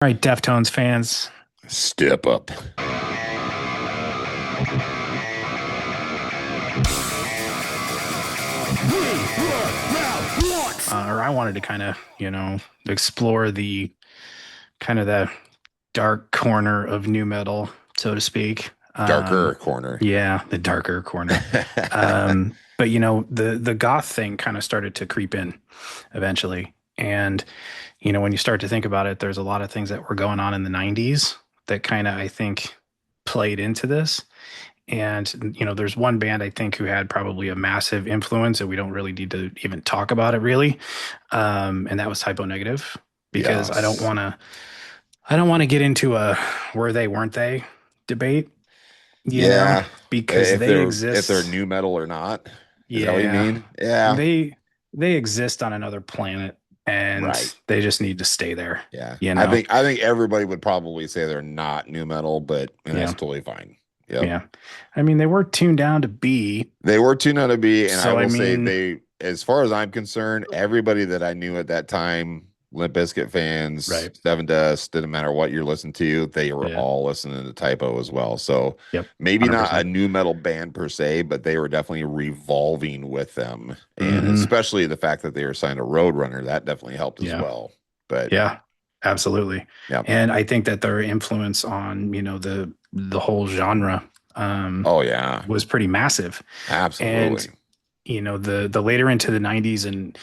All right, Deftones fans. Step up. Or I wanted to kind of, explore the kind of the dark corner of nu metal, so to speak. Darker corner. Yeah, the darker corner. But the goth thing kind of started to creep in eventually. And when you start to think about it, there's a lot of things that were going on in the 90s that kind of, I think, played into this. And, there's one band I think who had probably a massive influence, and we don't really need to even talk about it really. And that was Typo Negative, because Yes. I don't want to get into a were they, weren't they debate, Yeah. because If they they're exist. new metal or not. Is that what you Yeah. mean? Yeah. They exist on another planet, Right. and they just need to stay there, Yeah. you I know? think I think everybody would probably say they're not new metal, but that's Yeah. totally fine. Yep. Yeah. I mean, they were tuned down to B. They were tuned out to be, and I So, I will say mean, as far as I'm concerned, everybody that I knew at that time, Limp Bizkit fans, right. Seven Dust, didn't matter what you're listening to, they were Yeah. all listening to Typo as well. So Yep. maybe not a 100%. new metal band per se, but they were definitely revolving with them. And Hmm. especially the fact that they were signed to Roadrunner, that definitely helped as Yeah. well. But Yeah. Absolutely. yeah. And I think that their influence on, the whole genre Oh yeah. was pretty massive. And Absolutely. the later into the 90s and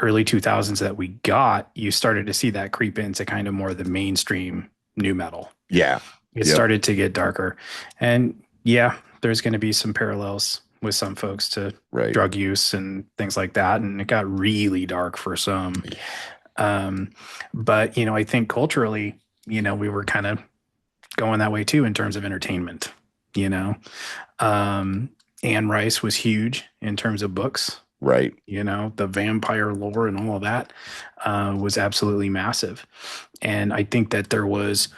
early 2000s that we got, you started to see that creep into kind of more the mainstream nu metal. Yeah. It Yep. started to get darker. And yeah, there's going to be some parallels with some folks to Right. drug use and things like that. And it got really dark for some. Yeah. Um, but I think culturally, we were kind of going that way too in terms of entertainment, you know. Anne Rice was huge in terms of books. Right. The vampire lore and all of that was absolutely massive. And I think that there was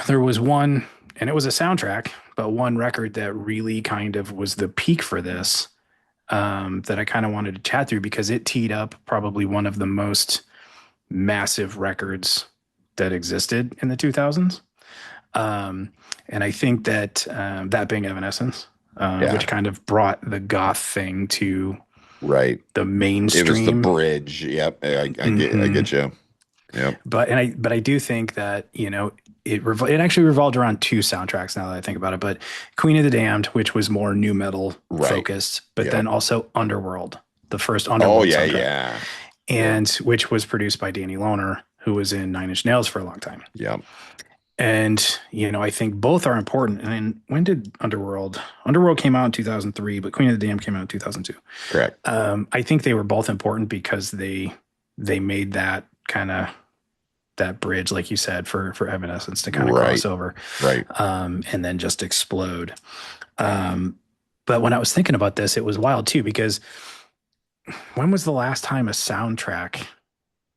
one, and it was a soundtrack, but one record that really kind of was the peak for this, that I kind of wanted to chat through because it teed up probably one of the most massive records that existed in the 2000s. And I think that that being Evanescence, Yeah. which kind of brought the goth thing to Right. the It was the mainstream. bridge. Yep. I Hmm. get you. Yep. But I do think that it actually revolved around two soundtracks now that I think about it. But Queen of the Damned, which was more nu metal Right. focused, but then Yep. also Underworld, the first Oh Underworld yeah, soundtrack, yeah. Yep. and which was produced by Danny Lohner, who was in Nine Inch Nails for a long time. Yep. And I think both are important. And when did Underworld? Underworld came out in 2003, but Queen of the Damned came out in 2002. Correct. I think they were both important because they made that kind of that bridge, like you said, for Evanescence to kind of Right. cross over, Right. and then just explode. But when I was thinking about this, it was wild too, because when was the last time a soundtrack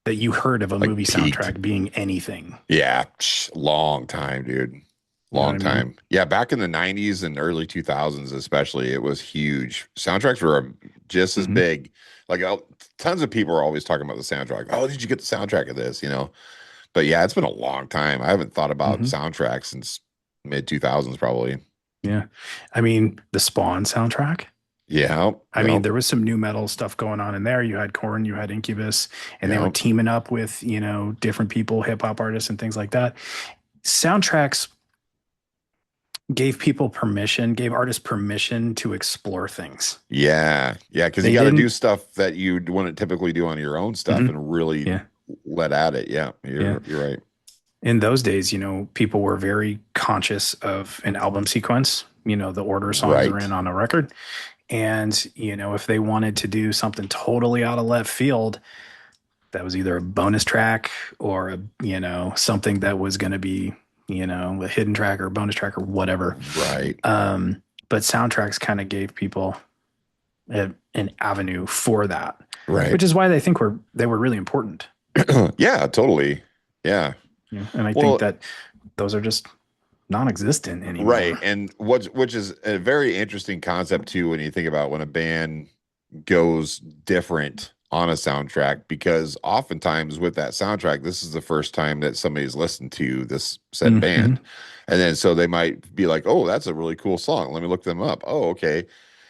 that you heard of a Like movie peaked. soundtrack being anything? Yeah. Long time, dude. You know what Long I mean? time. Yeah, back in the 90s and early 2000s especially, it was huge. Soundtracks were just as Hmm. big. Like tons of people are always talking about the soundtrack. Oh, did you get the soundtrack of this, But yeah, it's been a long time. I haven't thought about Hmm. soundtracks since mid 2000s probably. Yeah. I mean, the Spawn soundtrack. Yeah. I mean, there was some nu metal stuff going on in there. You had Korn, you had Incubus, and they were Yep. teaming up with, different people, hip hop artists and things like that. Soundtracks gave artists permission to explore things. Yeah. Yeah. Because you They got to do didn't. stuff that you wouldn't typically do on your own stuff Mhm. and really Yeah. let at it. Yeah. Yeah. You're right. In those days, people were very conscious of an album sequence, the order songs are Right. in on a record. And, if they wanted to do something totally out of left field, that was either a bonus track or something that was going to be, a hidden track or a bonus track or whatever. Right. But soundtracks kind of gave people an avenue for that, Right. which is why they were really important. Yeah, totally. Yeah. And I think Well, that those are just non-existent right. anymore. And which is a very interesting concept too when you think about when a band goes different on a soundtrack, because oftentimes with that soundtrack, this is the first time that somebody's listened to this said Hmm. band. And then so they might be like, oh, that's a really cool song. Let me look them up. Oh, okay.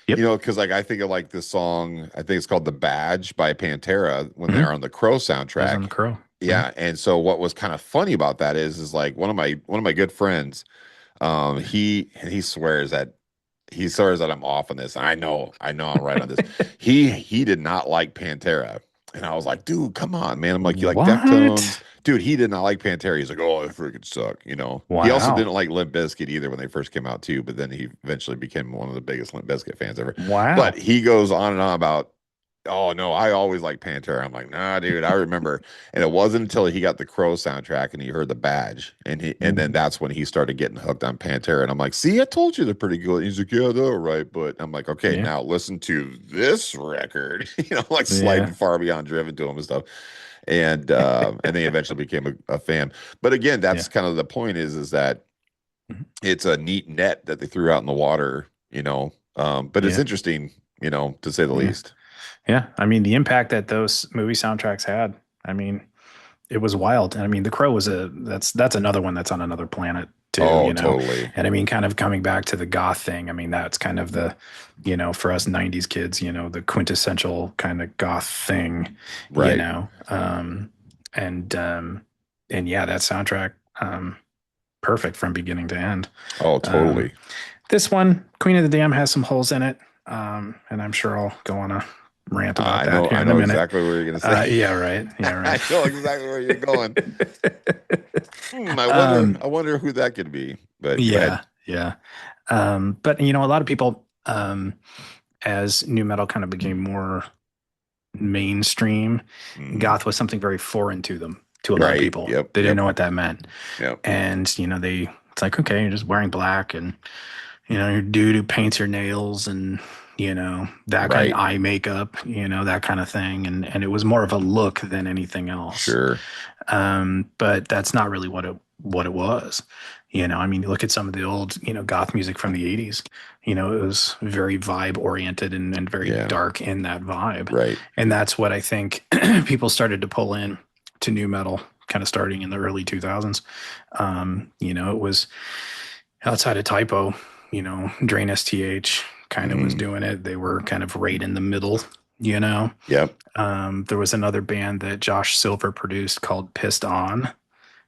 You Yep. know, because like I think of like this song, I think it's called The Badge by Pantera when Hmm. they're on the Crow Goes on the soundtrack. Crow. Yeah. Yeah. And so what was kind of funny about that is like one of my good friends, he swears that I'm off on this. I know I'm right on this. He did not like Pantera. And I was like, dude, come on, man. I'm like, you like Deftones? What? Dude, he did not like Pantera. He's like, oh, they freaking suck, you know. He also Wow. didn't like Limp Bizkit either when they first came out too, but then he eventually became one of the biggest Limp Bizkit fans ever. But Wow. he goes on and on about, oh no, I always like Pantera. I'm like, nah, dude, I remember. And it wasn't until he got the Crow soundtrack and he heard the badge, and then Mhm. that's when he started getting hooked on Pantera. And I'm like, see, I told you they're pretty good. He's like, yeah, they're all right. But I'm like, okay, Yeah. now listen to this record, like sliding Yeah. far beyond driven to him and stuff. And then he eventually became a fan. But again, Yeah. that's kind of the point is that Mhm. it's a neat net that they threw out in the water, but it's Yeah. interesting, to say the Yeah. least. Yeah. I mean, the impact that those movie soundtracks had, I mean, it was wild. And I mean, The Crow was that's another one that's on another planet too, Oh, totally. And I mean, kind of coming back to the goth thing, I mean, that's kind of the, for us 90s kids, the quintessential kind of goth thing, you Right. know. And and yeah, that soundtrack, perfect from beginning to end. Oh, Um, totally. this one, Queen of the Dam, has some holes in it. And I'm sure I'll go on a rant about I that know, here I in a know minute. exactly where you're gonna say. Yeah, right. Yeah, right. I know exactly where you're going. I wonder, um, I wonder who that could be. But go ahead. yeah, yeah. But a lot of people, as nu metal kind of became more mainstream, Hmm. goth was something very foreign to them, to a lot of Right. people. Yep. They didn't Yep. know what that meant. Yep. And, it's like, okay, you're just wearing black and, your dude who paints your nails and, that kind of Right. eye makeup, that kind of thing. And it was more of a look than anything else. Sure. But that's not really what it was. I mean, look at some of the old, goth music from the 80s. It was very vibe oriented and very Yeah. dark in that vibe. Right. And that's what I think people started to pull in to nu metal kind of starting in the early 2000s. It was outside of typo, Drain STH kind of was Hmm. doing it. They were kind of right in the middle, you know. Yep. There was another band that Josh Silver produced called Pissed On,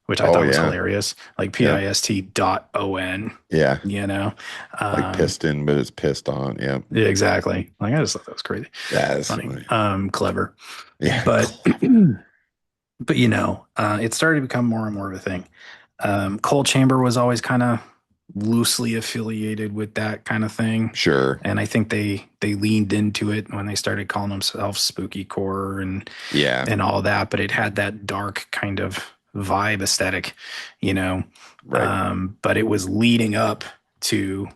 which I Oh thought was yeah. hilarious, like Yep. PIST.ON, Yeah. you know? Like Um, piston, but it's pissed on. Yep. yeah, exactly. Like, I just thought that was crazy. That's Funny. funny. Clever. Yeah. But, but, it started to become more and more of a thing. Cold Chamber was always kind of loosely affiliated with that kind of thing. Sure. And I think they leaned into it when they started calling themselves spooky core Yeah. and all that, but it had that dark kind of vibe aesthetic, you know. Right. But it was leading up to,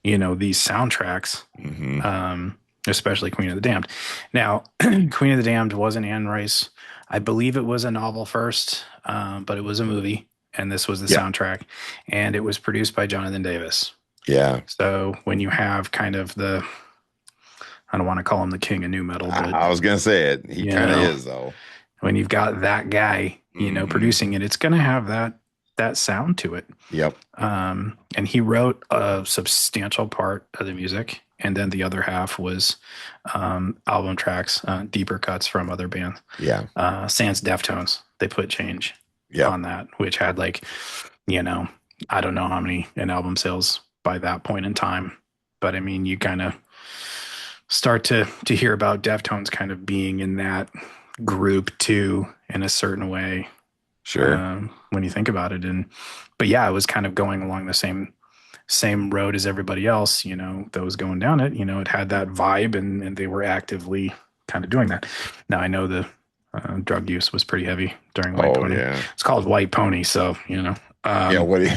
these soundtracks, Hmm. especially Queen of the Damned. Now, Queen of the Damned wasn't Anne Rice. I believe it was a novel first, but it was a movie, and this was the Yeah. soundtrack, and it was produced by Jonathan Davis. Yeah. So when you have kind of I don't want to call him the king of nu metal, but I was gonna say it. He you kind of know, is though. when you've got that guy, Hmm. producing it, it's going to have that sound to it. Yep. And he wrote a substantial part of the music, and then the other half was album tracks, deeper cuts from other bands. Yeah. Sans Deftones, they put Change Yep. on that, which had like, you know, I don't know how many in album sales by that point in time, but I mean, you kind of start to hear about Deftones kind of being in that group too, in a certain way, Sure. when you think about it. But yeah, it was kind of going along the same road as everybody else, that was going down it. It had that vibe, and they were actively kind of doing that. Now I know the drug use was pretty heavy during White Oh Pony. yeah. It's called White Pony, so Yeah. What do you?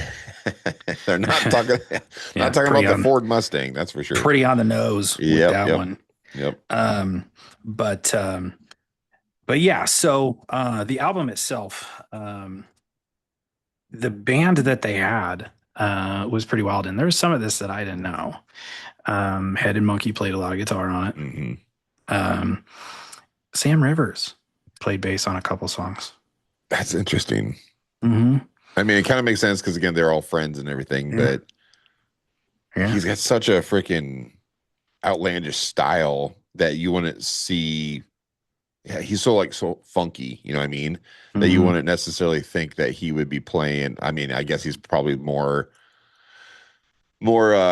They're not talking. yeah, Not talking about the Ford Mustang. That's for sure. pretty on the nose with Yep. that Yep. one. Yep. Um, but um, but yeah, so the album itself, the band that they had was pretty wild, and there's some of this that I didn't know. Head and Monkey played a lot of guitar on it. Hmm. Um, Sam Rivers played bass on a couple songs. That's interesting. Hmm. I mean, it kind of makes sense because again, they're all friends and everything, Yeah. but Yeah. he's got such a freaking outlandish style that you wouldn't see. Yeah, he's so like so funky, you know what I mean? That you Hmm. wouldn't necessarily think that he would be playing. I mean, I guess he's probably more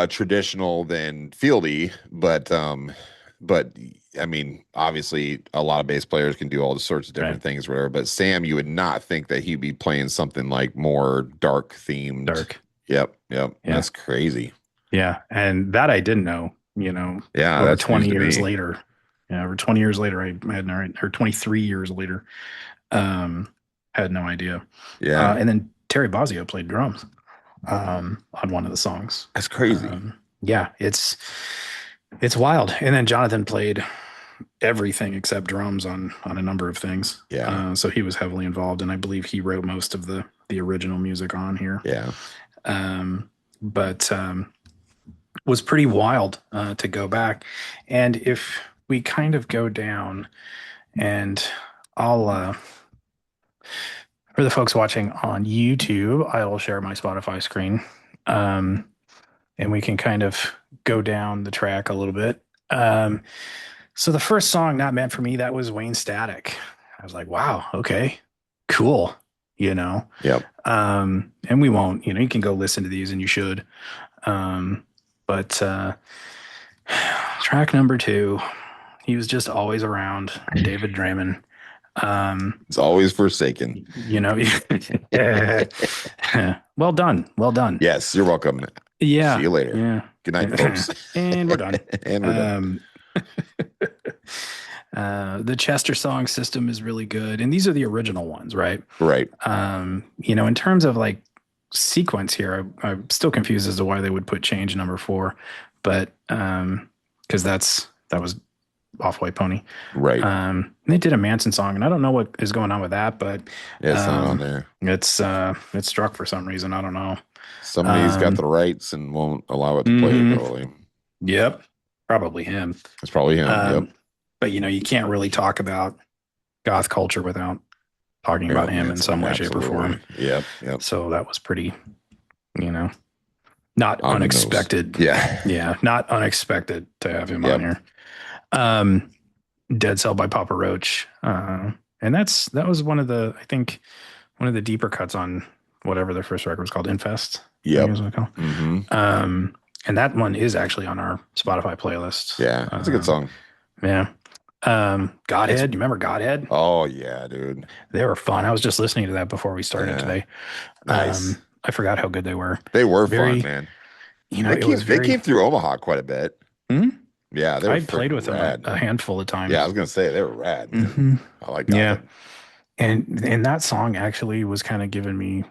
traditional than fieldy, but I mean, obviously a lot of bass players can do all sorts of Right. different things, whatever. But Sam, you would not think that he'd be playing something like more dark themed. Dark. Yep, yep. Yeah. That's crazy. Yeah. And that I didn't know, Yeah, over that's news 20 to years me. later. Yeah, over 20 years later, I had no, or 23 years later, um, had no idea. Yeah, And then Terry Bozzio played drums on one of the songs. that's crazy. Yeah, it's wild. And then Jonathan played everything except drums on a number of things. Yeah, So he was heavily involved, and I believe he wrote most of the original music on here. yeah. But was pretty wild to go back. And if we kind of go down, and I'll for the folks watching on YouTube, I will share my Spotify screen, um, and we can kind of go down the track a little bit. So the first song, Not Meant for Me, that was Wayne Static. I was like, wow, okay, cool, Yep. And we won't, you can go listen to these, and you should. But track number two, he was just always around, David Draymond. It's always forsaken. You know, well done, well done. Yes, you're welcome. Yeah, See you later. yeah. Good night, folks. And we're done. And we're done. The Chester song system is really good, and these are the original ones, right? Right. In terms of like sequence here, I'm still confused as to why they would put change number 4, but because that was Off White Pony. Right. They did a Manson song, and I don't know what is going on with that, but Yeah, it's not on there. It's struck for some reason. I don't know. Somebody's got the rights and won't allow it to play, probably. Yep. Probably him. It's probably him. Yep. But you can't really talk about goth culture without talking about him in some way, shape, or form. Yep. Yep. So that was pretty, not On the nose. unexpected. Yeah. Yeah, not unexpected to have him on here. Dead Cell by Papa Roach. And that was one of the deeper cuts on whatever their first record was called, Infest. Yep. Mm-hmm. And that one is actually on our Spotify playlist. Yeah, it's a good song. Yeah. Godhead. You remember Godhead? Oh yeah, dude. They were fun. I was just listening to that before we started today. Nice. I forgot how good they were. They were fun, man. They came through Omaha quite a bit. Yeah, I played with them a handful of times. Yeah, I was gonna say they were rad. I like that. Yeah. And that song actually was kind of giving me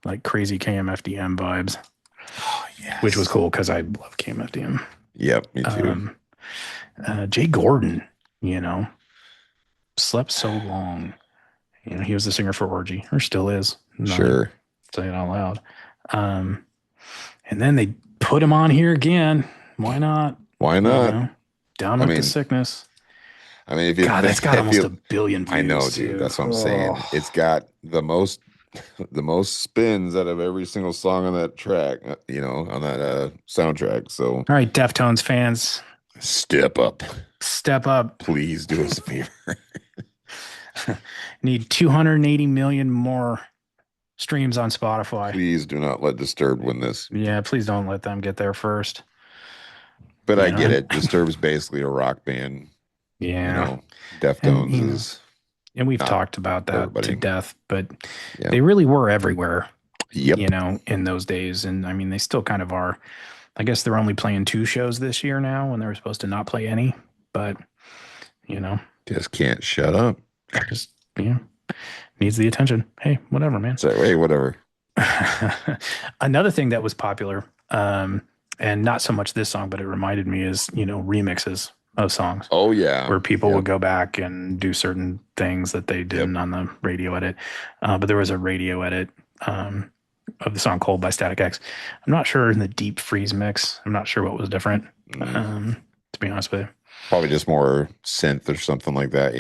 like crazy KMFDM vibes. Oh, yes. Which was cool because I love KMFDM. Yep, me too. Jay Gordon, slept so long. He was the singer for Orgy, or still is. Sure. Say it out loud. And then they put him on here again. Why not? Why not? Down with the sickness. I mean, that's got almost 1 billion views. I know, dude. That's what I'm saying. It's got the most spins out of every single song on that track, on that soundtrack. So, all right, Deftones fans, step up. Please do us a favor. Need 280 million more streams on Spotify. Please do not let Disturbed win this. Yeah, please don't let them get there first. But I get it. Disturbed's basically a rock band. Yeah. Deftones is. And we've talked about that to death, but yeah. They really were everywhere. Yep. In those days. And I mean, they still kind of are. I guess they're only playing 2 shows this year now when they were supposed to not play any. But, just can't shut up. Just, needs the attention. Hey, whatever, man. So, hey, whatever. Another thing that was popular, and not so much this song, but it reminded me is, remixes of songs. Oh, yeah. Where people would go back and do certain things that they didn't on the radio edit. But there was a radio edit of the song Cold by Static X. I'm not sure in the Deep Freeze mix. I'm not sure what was different, to be honest with you. Probably just more synth or something like that,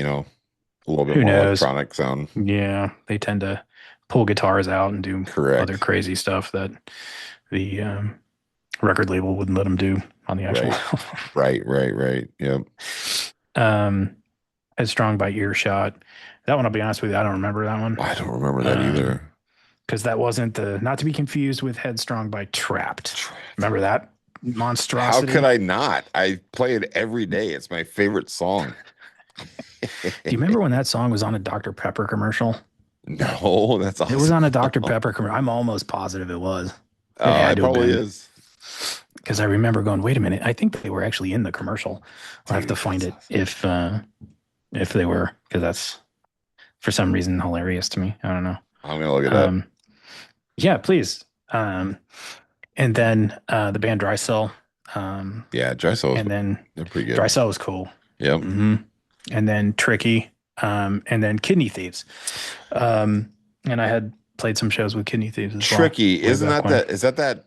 A little bit Who more knows? electronic sound. Yeah, they tend to pull guitars out and do other Correct. crazy stuff that the record label wouldn't let them do on the actual Right. Right. Yep. album. Headstrong by Earshot. That one, I'll be honest with you, I don't remember that one. I don't remember that either. Because that wasn't not to be confused with Headstrong by Trapped. Trapped. Remember that How could monstrosity? I not? I play it every day. It's my favorite song. Do you remember when that song was on a Dr. Pepper commercial? No, that's It was awesome. on a Dr. Pepper commercial. I'm almost positive it was. It Oh, had it to have probably been. is. Because I remember going, wait a minute, I think they were actually in the commercial. I'll have to Dude, find that's it awesome. if they were, because that's for some reason hilarious to me. I don't know. I'm gonna look it up. Um, yeah, please. And then the band Dry Cell. Yeah, Dry Souls, And then they're pretty Dry good. Cell was cool. Yep. hmm And then Tricky. And then Kidney Thieves. And I had played some shows with Kidney Thieves as well. Tricky. Way Isn't back that when. that? Is that?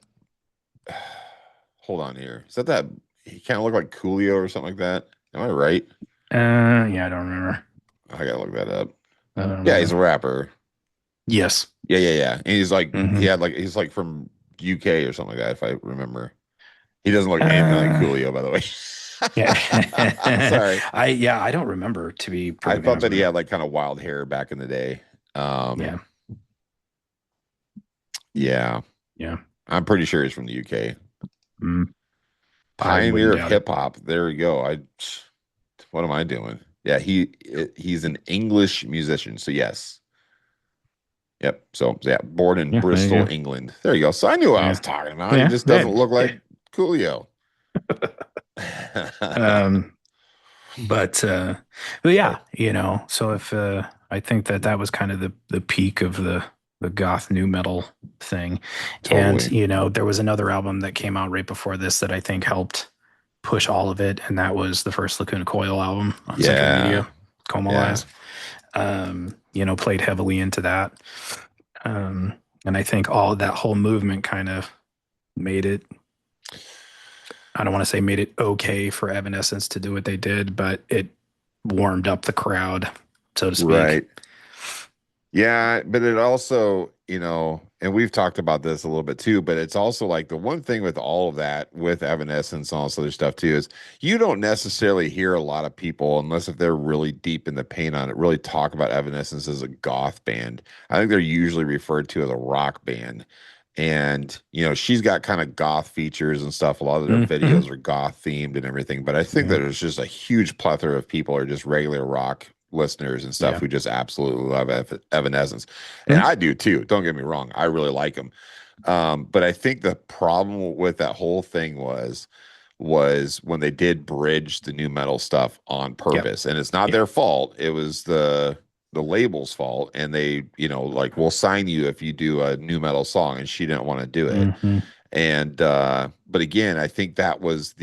Hold on here. Is that? He kind of looked like Coolio or something like that. Am I right? Yeah, I don't remember. I gotta look that up. I don't Yeah, he's remember. a rapper. Yes. Yeah. And he's like, hmm he's like from UK or something like that, if I remember. He doesn't look anything like Uh, Coolio, by the way. yeah. Sorry. I don't remember, to be I perfectly thought honest that with he you. had like kind of wild hair back in the day. Yeah. Yeah, Yeah. I'm pretty sure he's from the UK. Mm, I Pioneer wouldn't of doubt it. hip hop. There we go. What am I doing? Yeah, he's an English musician. So yes. Yep. So yeah, born in Yeah, there you Bristol, go. England. There you go. So I knew what I Yeah. was talking about. He Yeah. just doesn't Yeah. look Yeah. like Coolio. Um, but Right. yeah, so if I think that was kind of the peak of the goth nu metal thing. And, Totally. there was another album that came out right before this that I think helped push all of it, and that was the first Lacuna Coil album on Central Yeah. Media, Coma Yeah. Lies. Played heavily into that. And I think all that whole movement kind of made it, I don't want to say made it okay for Evanescence to do what they did, but it warmed up the crowd, so to speak. Right. Yeah, but it also, and we've talked about this a little bit too, but it's also like the one thing with all of that, with Evanescence and all this other stuff too, is you don't necessarily hear a lot of people, unless if they're really deep in the paint on it, really talk about Evanescence as a goth band. I think they're usually referred to as a rock band. And, she's got kind of goth features and stuff. A lot of their Mm-hmm. videos are goth themed and everything. But I think that Yeah. there's just a huge plethora of people are just regular rock listeners and stuff Yeah. who just absolutely love Evanescence. And Mhm. I do too. Don't get me wrong. I really like them. But I think the problem with that whole thing was when they did bridge the new metal stuff on Yep. purpose. And it's not Yeah. their fault. It was the label's fault. And they, like, we'll sign you if you do a new metal song. And she didn't want to do it. Mm-hmm. And but again, I think that was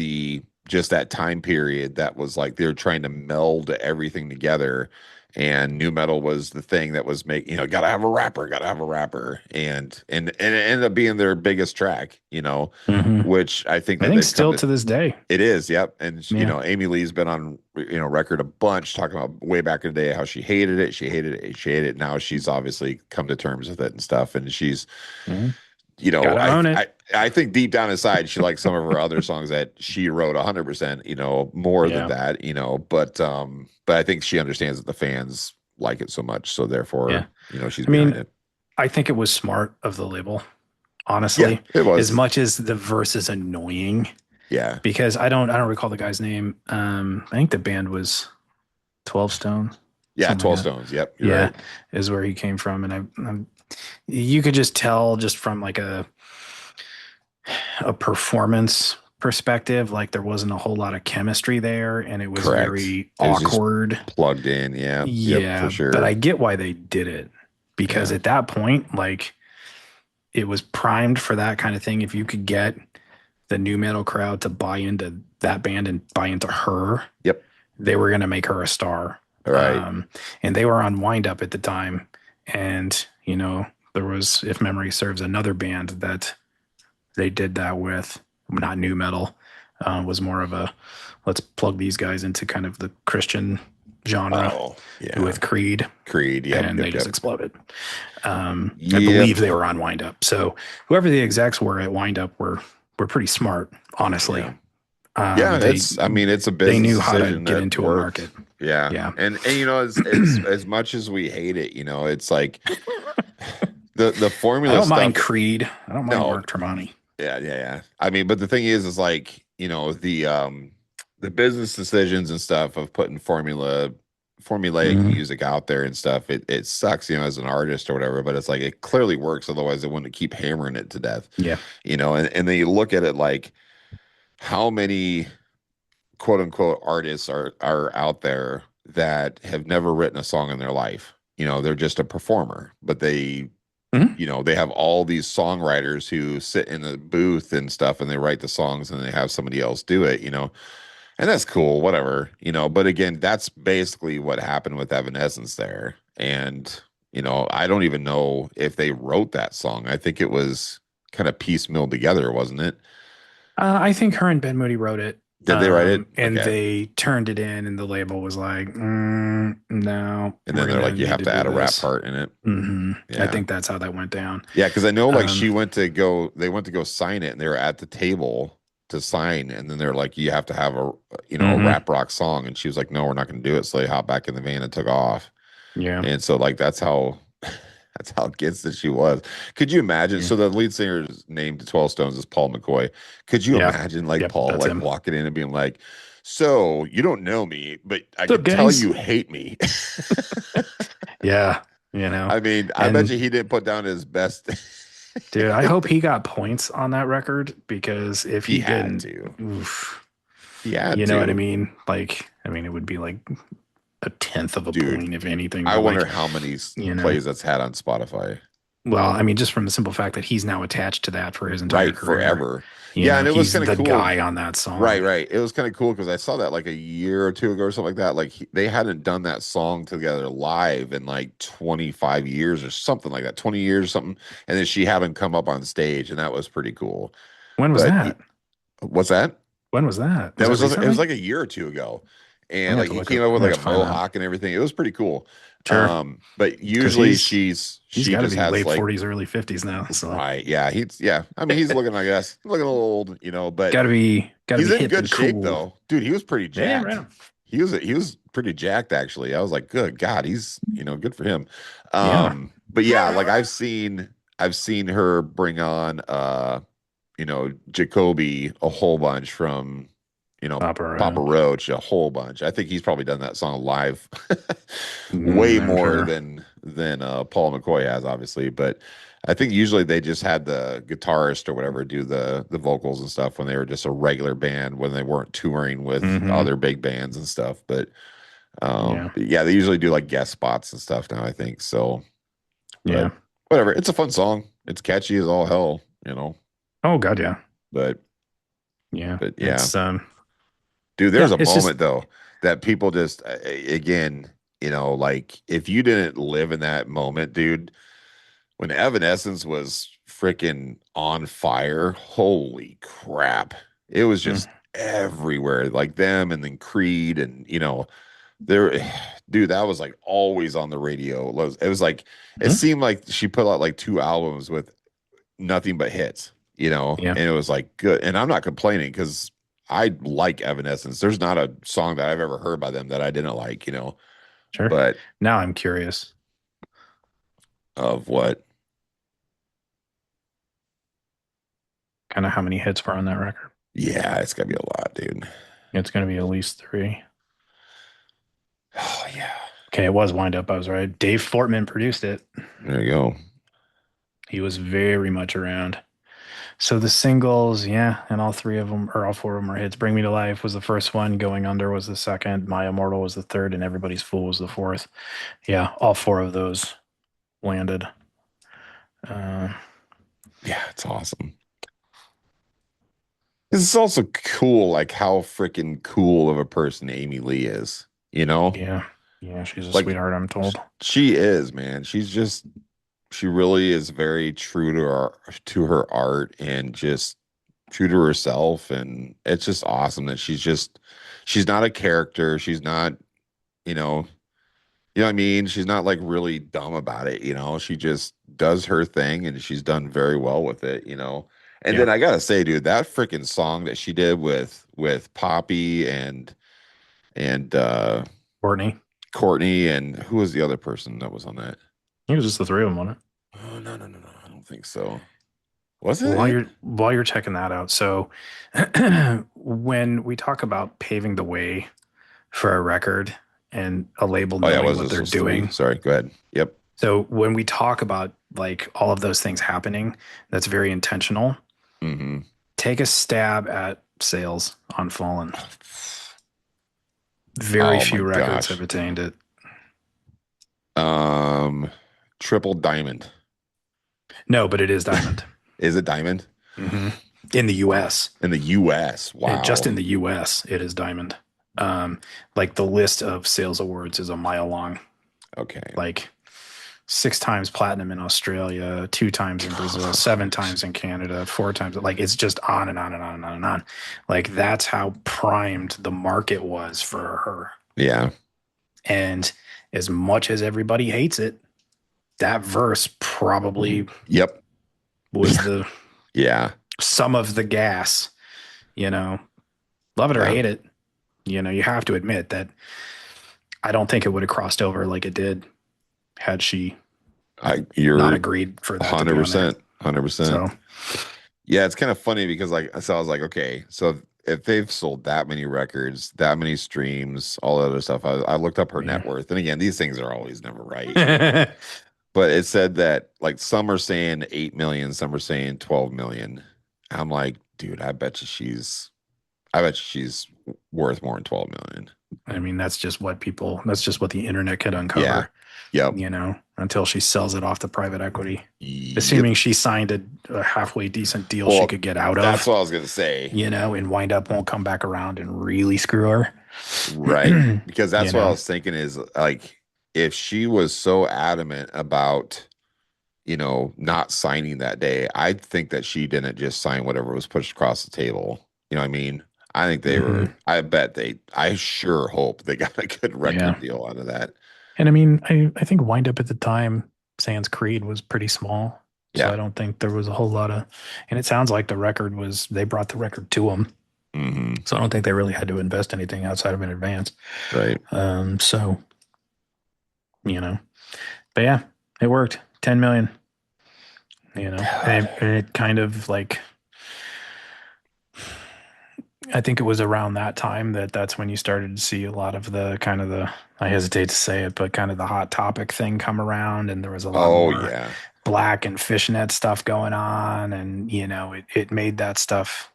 just that time period that was like they were trying to meld everything together. And new metal was the thing that was gotta have a rapper, gotta have a rapper. And it ended up being their biggest track, Mm-hmm. which I think I that think they've come still to. to this day. It is, yep. And Yeah. Amy Lee's been on record a bunch talking about way back in the day how she hated it, she hated it. Now she's obviously come to terms with it and stuff, and she's Mhm. you know, Gotta I, own it. I I think deep down inside she likes some of her other songs that she wrote 100%, more than Yeah. that, but I think she understands that the fans like it so much, so Yeah. therefore, she's I behind mean, it. I think it was smart of the label, Yeah, honestly, it as was. much as the verse is annoying, Yeah. because I don't recall the guy's name. I think the band was 12 Stone, Yeah, something 12 like that. Stones. Yep, you're Yeah, right. is where he came from. And you could just tell just from like a performance perspective, like there wasn't a whole lot of chemistry there, and it was Correct. very It was just awkward. plugged in. Yeah. Yep, for Yeah, but I sure. get why they did it, because Yeah. at that point, like, it was primed for that kind of thing. If you could get the new metal crowd to buy into that band and buy into her, Yep. they were going to make her a star. All right. And they were on Wind Up at the time. And, there was, if memory serves, another band that they did that with, not new metal, was more of a let's plug these guys into kind of the Christian genre Oh, yeah. with Creed, Creed. Yep, and they yep, just yep. exploded. I Yep. believe they were on Wind Up. So whoever the execs were at Wind Up were pretty smart, honestly. Yeah. Yeah, They it's I mean, it's a they business knew how to decision get that into a worked. market. Yeah. Yeah. And you know, as much as we hate it, you know, it's like the I formula don't mind stuff. Creed. I don't mind No, Mark Tremonti. yeah, yeah, yeah. I mean, but the thing is like, you know, the business decisions and stuff of putting formulaic Mhm. music out there and stuff, it sucks, you know, as an artist or whatever, but it's like it clearly works, otherwise they wouldn't keep hammering it to death. Yeah. You know, and then you look at it like how many quote unquote artists are out there that have never written a song in their life. You know, they're just a performer, but they, Mhm. you know, they have all these songwriters who sit in the booth and stuff and they write the songs and they have somebody else do it, you know. And that's cool, whatever, you know, but again, that's basically what happened with Evanescence there. And, you know, I don't even know if they wrote that song. I think it was kind of piecemeal together, wasn't it? I think her and Ben Moody wrote it, Did they write it? and Okay. they turned it in, and the label was like, "No, And we're then they're gonna like, you need have to to do add a rap this." part in it. I Yeah. think that's how that went down. Yeah, because I know like Um, she went to go, they went to go sign it and they were at the table to sign. And then they're like, you have to have a, you know, a mhm. rap rock song. And she was like, no, we're not going to do it. So they hopped back in the van and took off. Yeah, And so like, that's how, that's how gets that she was. Could you imagine? yeah, So the lead singer's name to 12 Stones is Paul McCoy. Could you yeah, imagine like yep, Paul that's like him. walking in and being like, so you don't know me, but I What's up, could tell guys? you hate me. Yeah, you know, I mean, I bet and you he didn't put down his best. dude, I hope he got points on that record because if He he had didn't, to. oof, He had you know what I to. mean? Like, I mean, it would be like a tenth of a Dude, point, if anything, I but wonder like, how many you know. plays that's had on Spotify. Well, I mean, just from the simple fact that he's now attached to that for his entire Right, career. forever. You Yeah, know, and it was he's kind of the cool. guy on that song. Right, right. It was kind of cool because I saw that like a year or two ago or something like that. Like they hadn't done that song together live in like 25 years or something like that, 20 years or something. And then she had him come up on stage, and that was pretty cool. When was But that? what's that? When was that? Was That that was it was recently? like a year or two ago. I'm And gonna have like to he look came up. up I'm with gonna like have a to find that. mohawk and everything. It was pretty cool. Sure, But because usually he's she got to just be has late like 40s, early 50s now. So right, yeah, yeah. I mean he's looking like us, looking a little old, you know, but got to he's be in hip good and shape cool. though. Dude, he was pretty Yeah, right jacked. on. He was pretty jacked actually. I was like, good God, he's you know, good for him. Yeah, But yeah, like I've seen her bring on you know, Jacoby a whole bunch from, you know, Papa Papa Roach. Roach a whole bunch. I think he's probably done that song live way I'm more sure. than Paul McCoy has, obviously. But I think usually they just had the guitarist or whatever do the vocals and stuff when they were just a regular band when they weren't touring with Hmm. other big bands and stuff. Yeah, But yeah, they usually do like guest spots and stuff now, I think. So, but yeah, whatever. It's a fun song. It's catchy as all hell, you know. oh god, yeah, But yeah. but yeah. It's Dude, there's yeah, a it's just moment though that people just again, you know, like if you didn't live in that moment, dude, when Evanescence was freaking on fire, holy crap. It was mm, just everywhere, like them and then Creed and you know, there dude, that was like always on the radio. It was like it mm, seemed like she put out like two albums with nothing but hits, you know, yeah, and it was like good. And I'm not complaining because I like Evanescence. There's not a song that I've ever heard by them that I didn't like, you know, sure. but Now I'm curious, of what? kind of how many hits were on that record. Yeah, it's gotta be a lot, dude. It's going to be at least three. Oh yeah. Okay, it was Wind Up. I was right. Dave Fortman produced it. There you go. He was very much around. So the singles, yeah, and all three of them, or all four of them are hits. Bring Me to Life was the first one. Going Under was the second. My Immortal was the third, and Everybody's Fool was the fourth. Yeah, all four of those landed. Uh, Yeah, it's awesome. It's also cool, like how freaking cool of a person Amy Lee is, you know? yeah, yeah, she's a Like sweetheart, I'm told. she is, man. She really is very true to her art and just true to herself. And it's just awesome that she's not a character. She's not, you know, you know what I mean? She's not like really dumb about it, you know. She just does her thing and she's done very well with it, you know. And Yeah. then I gotta say, dude, that freaking song that she did with Poppy and Courtney. Courtney and who was the other person that was on that? It was just the three of them on it. Oh no, I don't think so. Was While it? you're checking that out, so when we talk about paving the way for a record and a label Oh yeah, it knowing was what this they're was three. doing, Sorry, go ahead. Yep. so when we talk about like all of those things happening, that's very intentional. Mm-hmm. Take a stab at sales on Fallen. Very Oh my few records have gosh. attained it. Um, Triple Diamond. No, but it is Diamond. Is it Diamond? hmm In the US. In the US. Just Wow. in the US, it is Diamond. Like the list of sales awards is a mile long. Okay. Like 6 times platinum in Australia, 2 times in Brazil, seven Gosh. times in Canada, 4 times. Like it's just on and on and on and on and on. Like that's how primed the market was for her. Yeah. And as much as everybody hates it, that verse probably Yep. was the Yeah. some of the gas, you know. Love it or Yeah. hate it, you have to admit that I don't think it would have crossed over like it did had she You're not agreed for that to be on there. 100%. 100%. So Yeah, it's kind of funny because so I was like, okay, so if they've sold that many records, that many streams, all that other stuff, I looked up her net yeah. worth. And again, these things are always never right. But it said that like some are saying 8 million, some are saying 12 million. I'm like, dude, I bet you she's worth more than 12 million. I mean, that's just what the internet could Yeah. uncover, Yep. until she sells it off to private equity. Yep. Assuming she signed a halfway decent deal she Well, could get out that's of, what I was gonna say. and wind up won't come back around and really screw her. Right. Because you that's what I know, was thinking is like if she was so adamant about, not signing that day, I think that she didn't just sign whatever was pushed across the table. You know what I mean? I think Mhm. I sure hope they got a good Yeah. record deal out of that. And I mean, I think wind up at the time, Sans Creed was pretty small. So Yeah. I don't think there was a whole lot of, and it sounds like they brought the record to them. Hmm. So I don't think they really had to invest anything outside of an advance. Right. So, you know, but yeah, it worked. 10 million, and it kind of like, I think it was around that time that's when you started to see a lot of the kind of I hesitate to say it, but kind of the hot topic thing come around, and there was a lot Oh more yeah. black and fishnet stuff going on, and it made that stuff,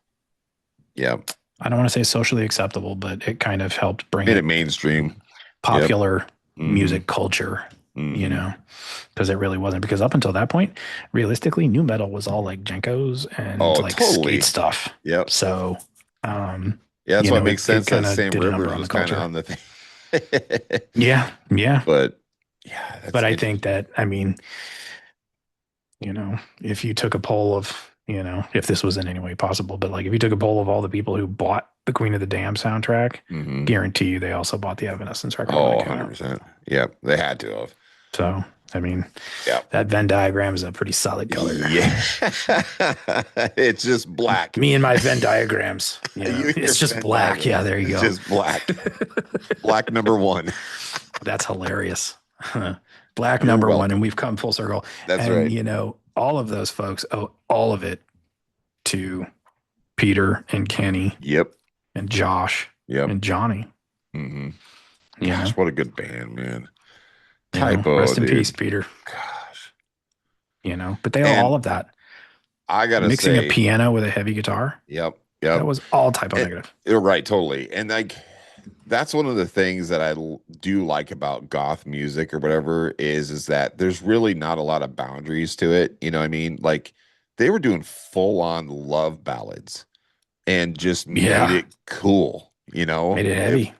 Yep. I don't want to say socially acceptable, but it kind of helped bring Made it it mainstream. Yep. popular Hmm. music culture, Hmm. because it really wasn't. Because up until that point, realistically, nu-metal was all like Jenkos and Oh, like skate totally. stuff. Yep. So, um, Yeah, that's why it makes it sense that kind of Sam did a number Rivers on was the kind of culture. on the thing. Yeah, yeah. But yeah, But that's I think interesting. that, I mean, if you took a poll of, if this was in any way possible, but like if you took a poll of all the people who bought the Queen of the Dam soundtrack, Hmm. guarantee you they also bought the Evanescence record when Oh, it came out. 100%. Yep, they had to have. So, I mean, Yep. that Venn diagram is a pretty solid color. Yeah. It's just black. Me and my Venn diagrams, You and your it's just Venn black. diagram. Yeah, there you It's go. just black. Black number one. That's hilarious. Black You're number one, and welcome. we've come full circle. That's And right. all of those folks owe all of it to Peter and Kenny Yep. and Josh Yep. and Johnny. Hmm. You know, Gosh, what a good band, man. Typo, rest in peace, dude. Peter. Gosh. But they owe And all of that. I gotta Mixing a say, piano with a heavy guitar, yep, that yep. was all typo And, negative. you're right, totally. And like that's one of the things that do like about goth music or whatever is that there's really not a lot of boundaries to it. You know what I mean? Like they were doing full on love ballads and just made Yeah, it cool, made it heavy.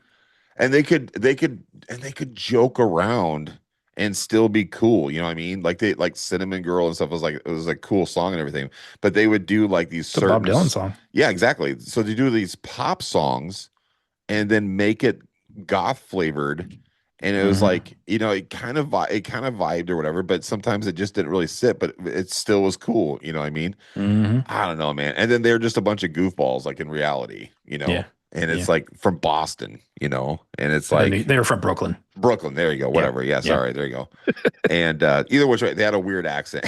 and they could joke around and still be cool. You know what I mean? Like Cinnamon Girl and stuff was like it was a cool song and everything, but they would do like these It's a Bob certain Dylan song. yeah, exactly. So they do these pop songs and then make it goth flavored And it was Hmm. like, it kind of vibed or whatever, but sometimes it just didn't really sit, but it still was cool. You know what I mean? Hmm. I don't know, man. And then they're just a bunch of goofballs, like in reality, Yeah. and it's Yeah. like from Boston, and it's like They're from Brooklyn. Brooklyn. There you go. Yeah. Whatever. Yeah. Yeah. Sorry. There you go. And either which way, they had a weird accent,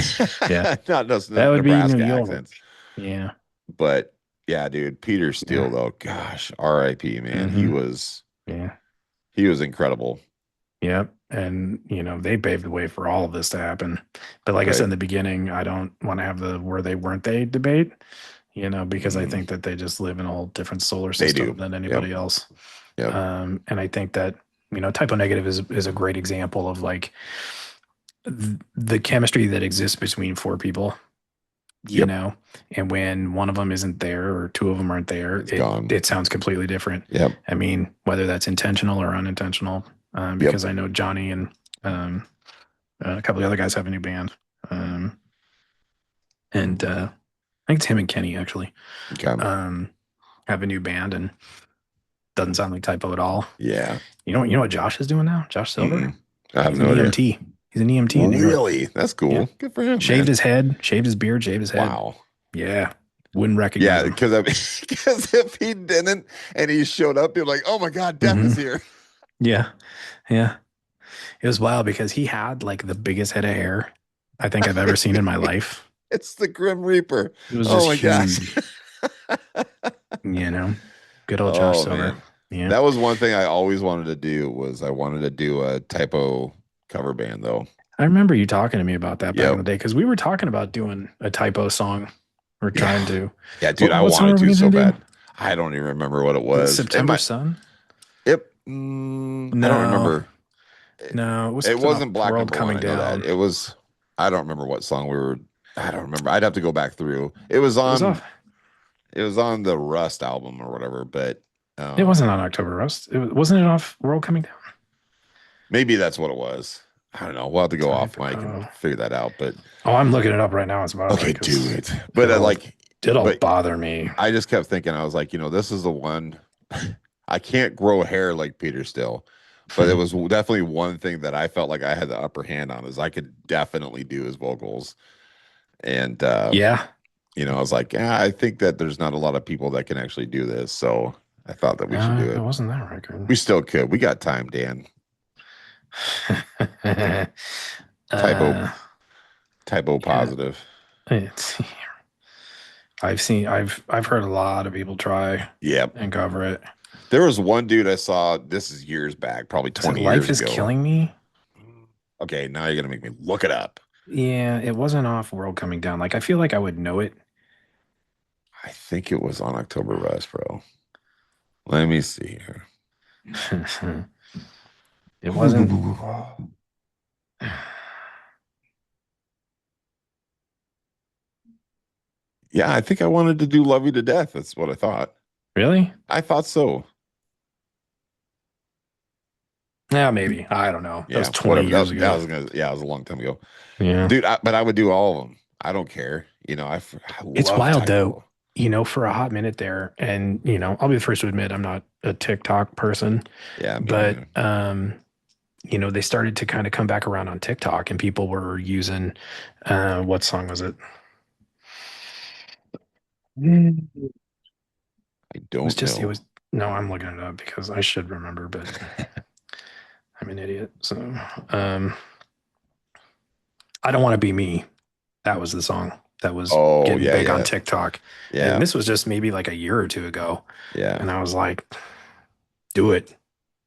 Yeah. not those That would be New Nebraska York. accents, Yeah. but yeah, dude, Peter Steele Yeah. though, gosh, R.I.P. Man, he Hmm. was Yeah. he was incredible. Yep. And, they paved the way for all of this to happen. But like I said Right. in the beginning, I don't want to have the were they, weren't they debate, because I Mm, think that they just live in a whole different solar they system do. than Yep. anybody else. Yep. And I think that, typo negative is a great example of like the chemistry that exists between four people, you Yep. know, and when one of them isn't there or two of them aren't there, It's it gone. it sounds completely different. Yep. I mean, whether that's intentional or unintentional, Yep. because I know Johnny and um, a couple of other guys have a new band, um, and I think it's him and Kenny actually Okay. um, have a new band, and doesn't sound like typo at all. Yeah. You know what Josh is doing now? Josh Silver. Mm-mm. I have He's an no idea. EMT. He's an EMT in New York. Really? That's Yeah. cool. Good for him, Shaved man. his head, shaved his beard, shaved his head. Wow. Yeah. Wouldn't recognize Yeah, him. because if he didn't and he showed up, you're like, oh my God, Death is Hmm. here. Yeah. Yeah. It was wild because he had like the biggest head of hair I think I've ever seen in my life. It's the Grim Reaper. It was Oh just my gosh. huge, you know. Good old Josh Oh Silver. man. Yeah. That was one thing I always wanted to do was I wanted to do a typo cover band though. I remember you talking to me about that back in Yep. the day because we were talking about doing a typo song. We're trying Yeah. to. Yeah, dude, What, I what song wanted were we to so going to do? bad. I don't even remember what it Was it was. It September might Sun? Yep. I don't No, remember. It, no. It was it something wasn't off Black World Number One. Coming I know that. Down. It was I don't remember what song we were I don't remember. I'd have to go back through. It was off. It was on the Rust album or whatever, but It wasn't um on October Rust. Wasn't it off World Coming Down? maybe that's what it was. I don't know. We'll have to go off mic and Typo. figure that out. But Oh, I'm looking it up right now as a matter of okay, fact do because it. But it'll but bother me. I just kept thinking, I was like, this is the one I can't grow hair like Peter still. But it was definitely one thing that I felt like I had the upper hand on is I could definitely do his vocals. And Yeah. I was like, yeah, I think that there's not a lot of people that can actually do this. So I thought that we should do It it. wasn't that record. We still could. We got time, Dan. Typo uh, typo yeah. positive. It's, I've heard a lot of people try Yep. and cover it. There was one dude I saw, this is years back, probably Was it 20 Life years is ago. Killing Me? Okay, now you're gonna make me look it up. Yeah, it wasn't off World Coming Down. Like I feel like I would know it. I think it was on October Rust, bro. Let me see here. It wasn't. Yeah, I think I wanted to do Love You to Death. That's what I thought. Really? I thought so. Yeah, maybe. I don't know. That was Yeah, 20 whatever. years That ago. was gonna. Yeah, it was a long time ago, Yeah. dude. But I would do all of them. I don't care. I It's love wild though, typo. for a hot minute there. And, I'll be the first to admit I'm not a TikTok person, Yeah, me but neither. they started to kind of come back around on TikTok and people were using what song was it? It I was don't just it know. was no, I'm looking it up because I should remember, but I'm an idiot. So I don't want to be me. That was the song that was Oh getting yeah, big on yeah, TikTok. And yeah, this was just maybe like a year or two ago. yeah, And I was like, do it,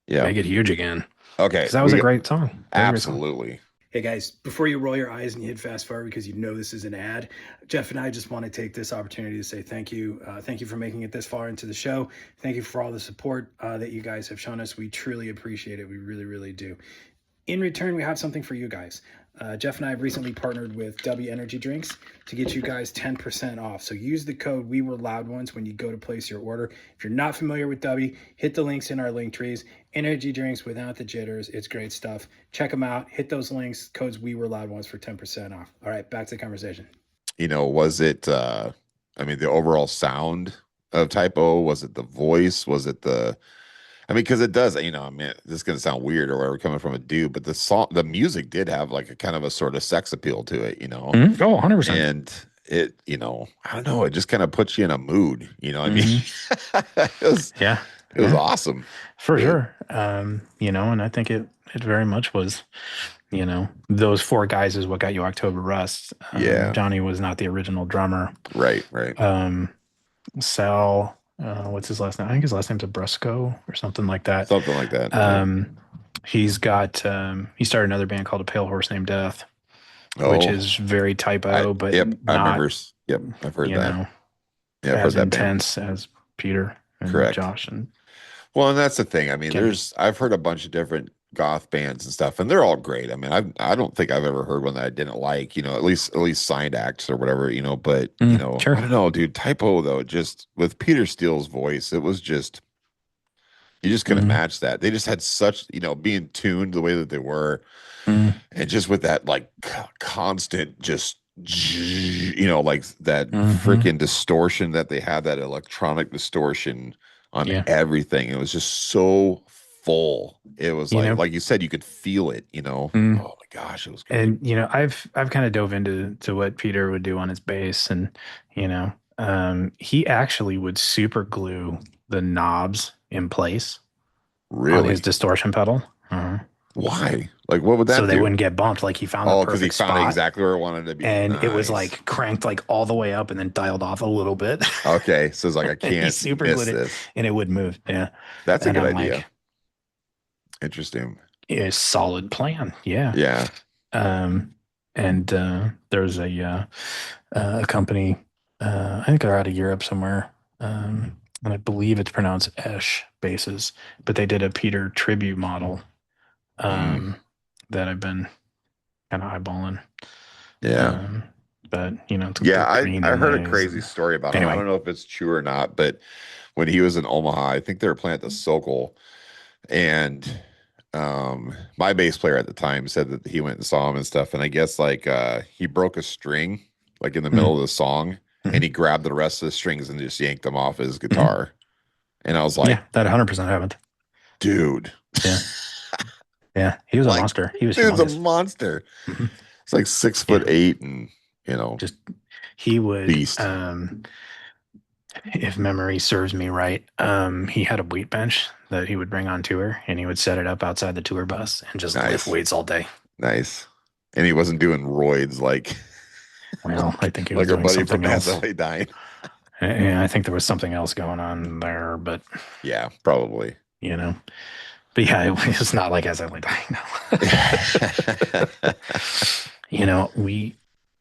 yeah. make it huge again. Okay, Because that was we a got great song. That was a great song. absolutely. Hey guys, before you roll your eyes and you hit fast forward because this is an ad, Jeff and I just want to take this opportunity to say thank you. Thank you for making it this far into the show. Thank you for all the support that you guys have shown us. We truly appreciate it. We really, really do. In return, we have something for you guys. Jeff and I have recently partnered with W Energy Drinks to get you guys 10% off. So use the code We Were Loud Ones when you go to place your order. If you're not familiar with W, hit the links in our link trees. Energy drinks without the jitters. It's great stuff. Check them out. Hit those links. Codes We Were Loud Ones for 10% off. All right, back to the conversation. Was it I mean the overall sound of typo? Was it the voice? Was it the I mean, because it does, I mean, this is gonna sound weird or whatever coming from a dude, but the music did have like a kind of a sort of sex appeal to it, Mhm. Oh, 100%. and it, I don't know, it just kind of puts you in a mood, what I mean? Hmm. It was, Yeah. it was Yeah. awesome. For But sure. And I think it very much was, those four guys is what got you October Rust. yeah, Johnny was not the original drummer. right, right. Um, Sal, what's his last name? I think his last name's Abrusco or something like that. Something like that. Yeah. Um, he started another band called A Pale Horse Named Death, which Oh, is very typo, but yep, I remember. not, Yep, I've heard you that. know, Yeah, I've heard as that band. intense as Peter and Correct. Josh and Well, and that's the thing. I mean, Kenny. I've heard a bunch of different goth bands and stuff, and they're all great. I mean, I don't think I've ever heard one that I didn't like, at least signed acts or whatever, but I Sure. don't know, dude. Typo though, just with Peter Steele's voice, it was just you just couldn't Mm, match that. They just had such, being tuned the way that they were, mm, and just with that like constant just like that hmm. freaking distortion that they had, that electronic distortion on Yeah. everything. It was just so full. It was You know, like you said, you could feel it, mm, oh my gosh, it was great. and I've kind of dove into what Peter would do on his bass, and he actually would super glue the knobs in place on his Really? distortion pedal. Why? Like what would So that they do? wouldn't get bumped. Like he found the Oh, because he perfect found it spot, exactly where it wanted to be. and it was Nice. like cranked like all the way up and then dialed off a little bit. Okay, so it's like I And he can't super miss glued it, this. and it would move. Yeah, That's a and good I'm idea. like, Interesting. a solid plan. Yeah. Yeah. Um, and there's a company, I think they're out of Europe somewhere, and I believe it's pronounced Esh bases, but they did a Peter tribute model Mm, um, that I've been kind of eyeballing. yeah. Um, but it's Yeah, the green I heard a inlays. crazy And story about him. I anyway, don't know if it's true or not, but when he was in Omaha, I think they were playing at the Sokol, and my bass player at the time said that he went and saw him and stuff, and I guess like he broke a string like in the middle mm, of the song, and mhm, he grabbed the rest of the strings and just yanked them off his mhm. guitar. And I was Yeah, like, that 100% happened. dude, Yeah, yeah, he was a like, monster. He was dude's a humongous. monster. Mhm. It's like six Yeah, foot eight and just he would beast. if memory serves me right, he had a weight bench that he would bring on tour, and he would set it up outside the tour bus and just lift Nice. weights all day. Nice. And he wasn't doing roids like Well, I like think he was like our doing buddy something from else. SLA dying. And I think there was something else going on there, but Yeah, probably. you know, but yeah, it's not like as I went, I know.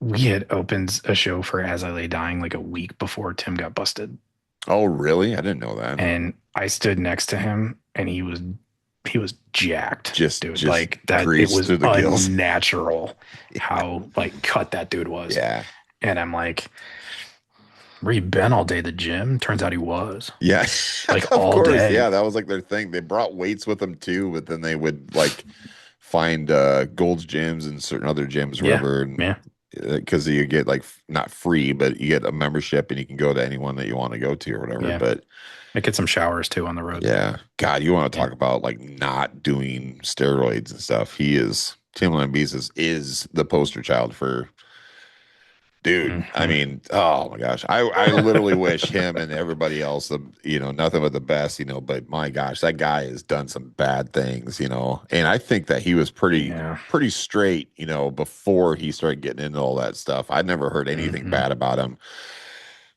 We had opened a show for As I Lay Dying like a week before Tim got busted. Oh, really? I didn't know that. And I stood next to him, and he was jacked, dude. Just Like that, it greased was through the gills. unnatural Yeah. how like cut that dude was. Yeah. And I'm like, were you been all day at the gym? Turns out he was Yeah. like Of all course. day. Yeah, that was like their thing. They brought weights with them too, but then they would like find Gold's gyms and certain other gyms, Yeah, whatever, and yeah, because you get like not free, but you get a membership and you can go to anyone that you want to go to or whatever. yeah. But I get some showers too on the road. yeah, God, you want to Yeah. talk about like not doing steroids and stuff. Tim Lambesis is the poster child for, dude. I Mhm. mean, oh my gosh, I literally wish him and everybody else, nothing but the best, but my gosh, that guy has done some bad things, and I think that he was Yeah. pretty straight, before he started getting into all that stuff. I'd never heard anything Hmm. bad about him.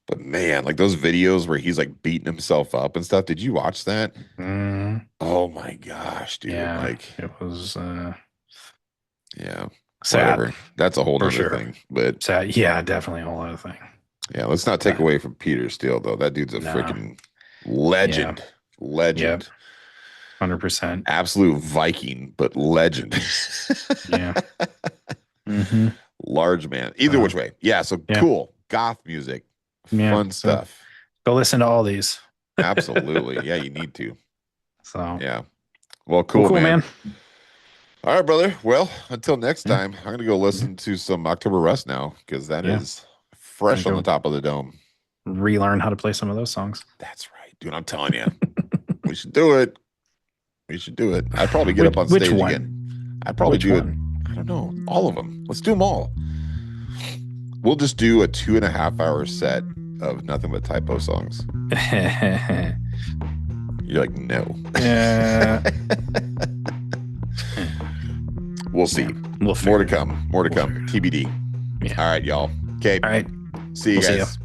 But man, like those videos where he's like beating himself up and stuff. Did you watch that? Mm, Oh my gosh, dude. yeah, Like, it was yeah, sad whatever. That's a whole for nother sure. thing. But Sad. Yeah, definitely a whole other thing. yeah, let's not take But away from Peter Steele, though. That dude's a no, freaking yeah, legend. yep, Legend. 100%. Absolute Viking, but legend. Yeah. Hmm. Large man. Either which way. Yeah, so Yeah, cool. Goth music. yeah. Fun So stuff. go listen to all these. Absolutely. Yeah, you need to. So Yeah. Well, well, cool, cool, man. man. All right, brother. Well, until next Yeah, time, I'm going to go yeah, listen to some October Rust now because that yeah. is Gonna fresh on the go top of the dome. relearn how to play some of those songs. That's right, dude. I'm telling you, we should do it. We should do it. I'd probably get up on Which stage one? again. I'd probably Which do one? it. I don't know. All of them. Let's do them all. We'll just do a 2.5-hour set of nothing but typo songs. You're like, no. We'll see. We'll More to come. More to come. We'll TBD. Yeah. All right, y'all. Okay. All right. See you guys.